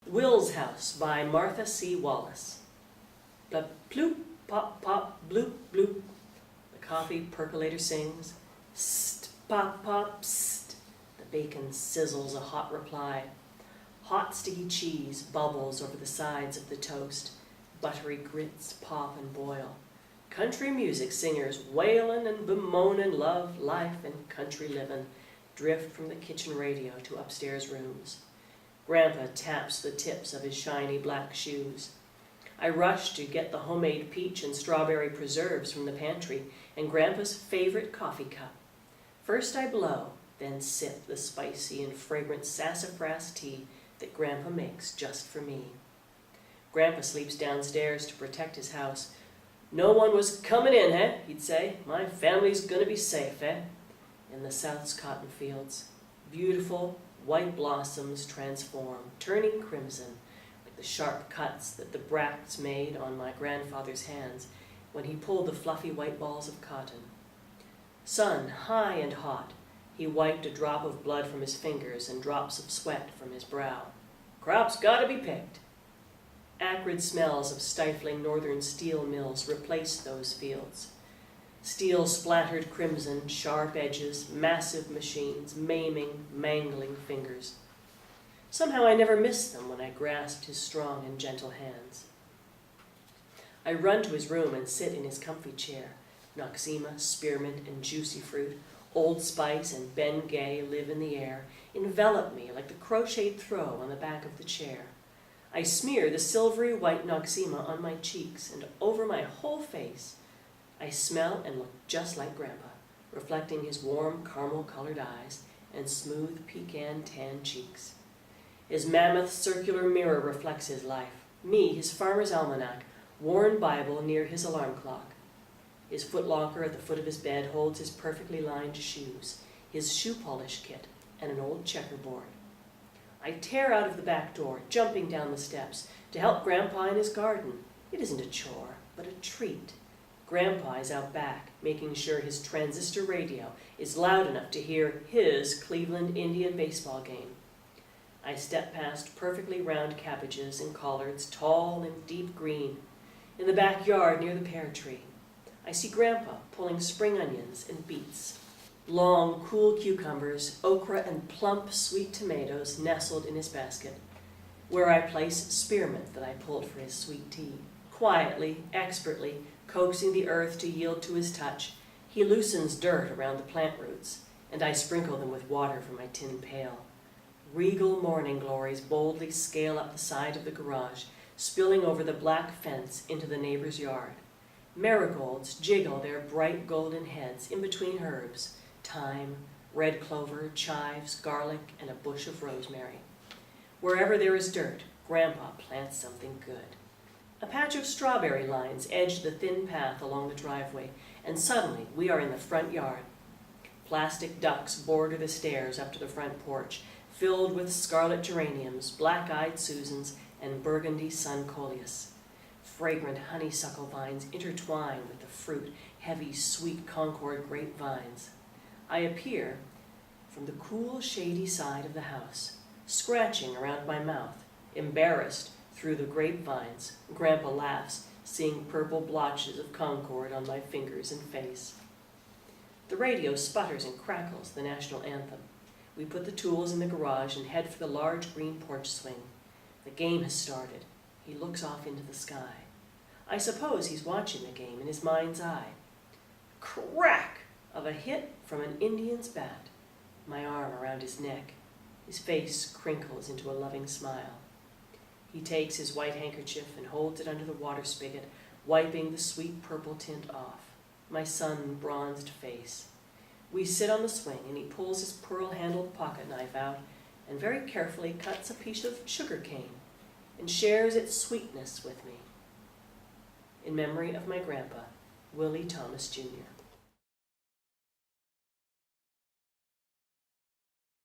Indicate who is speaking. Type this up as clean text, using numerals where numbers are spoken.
Speaker 1: Will's House by Martha C. Wallace. Blop, bloop, pop, pop, bloop, bloop. The coffee percolator sings. St, pop, pop, st. The bacon sizzles a hot reply. Hot sticky cheese bubbles over the sides of the toast. Buttery grits pop and boil. Country music singers wailin' and bemoanin' love, life, and country livin' drift from the kitchen radio to upstairs rooms. Grandpa taps the tips of his shiny black shoes. I rush to get the homemade peach and strawberry preserves from the pantry and Grandpa's favorite coffee cup. First I blow, then sip the spicy and fragrant sassafras tea that Grandpa makes just for me. Grandpa sleeps downstairs to protect his house. "No one was coming in, eh?" he'd say. "My family's gonna be safe, eh?" In the South's cotton fields, beautiful white blossoms transform, turning crimson, like the sharp cuts that the bracts made on my grandfather's hands when he pulled the fluffy white balls of cotton. Sun high and hot, he wiped a drop of blood from his fingers and drops of sweat from his brow. "Crop's gotta be picked." Acrid smells of stifling northern steel mills replaced those fields. Steel splattered crimson, sharp edges, massive machines, maiming, mangling fingers. Somehow I never missed them when I grasped his strong and gentle hands. I run to his room and sit in his comfy chair. Noxema, spearmint, and juicy fruit, Old Spice and Ben Gay live in the air, envelop me like the crocheted throw on the back of the chair. I smear the silvery white Noxema on my cheeks and over my whole face. I smell and look just like Grandpa, reflecting his warm caramel-colored eyes and smooth pecan tan cheeks. His mammoth circular mirror reflects his life, me, his farmer's almanac, worn Bible near his alarm clock. His footlocker at the foot of his bed holds his perfectly lined shoes, his shoe polish kit, and an old checkerboard. I tear out of the back door, jumping down the steps, to help Grandpa in his garden. It isn't a chore, but a treat. Grandpa is out back, making sure his transistor radio is loud enough to hear his Cleveland Indian baseball game. I step past perfectly round cabbages and collards, tall and deep green, in the backyard near the pear tree. I see Grandpa pulling spring onions and beets. Long, cool cucumbers, okra, and plump, sweet tomatoes nestled in his basket, where I place spearmint that I pulled for his sweet tea. Quietly, expertly, coaxing the earth to yield to his touch, he loosens dirt around the plant roots, and I sprinkle them with water from my tin pail. Regal morning glories boldly scale up the side of the garage, spilling over the black fence into the neighbor's yard. Marigolds jiggle their bright golden heads in between herbs, thyme, red clover, chives, garlic, and a bush of rosemary. Wherever there is dirt, Grandpa plants something good. A patch of strawberry lines edge the thin path along the driveway, and suddenly we are in the front yard. Plastic ducks border the stairs up to the front porch, filled with scarlet geraniums, black-eyed Susans, and burgundy sun coleus. Fragrant honeysuckle vines intertwine with the fruit, heavy, sweet Concord grapevines. I appear from the cool, shady side of the house, scratching around my mouth, embarrassed through the grapevines. Grandpa laughs, seeing purple blotches of Concord on my fingers and face. The radio sputters and crackles the national anthem. We put the tools in the garage and head for the large green porch swing. The game has started. He looks off into the sky. I suppose he's watching the game in his mind's eye. Crack of a hit from an Indian's bat. My arm around his neck. His face crinkles into a loving smile. He takes his white handkerchief and holds it under the water spigot, wiping the sweet purple tint off. My sun-bronzed face. We sit on the swing, and he pulls his pearl-handled pocket knife out and very carefully cuts a piece of sugar cane and shares its sweetness with me. In memory of my grandpa, Willie Thomas, Jr.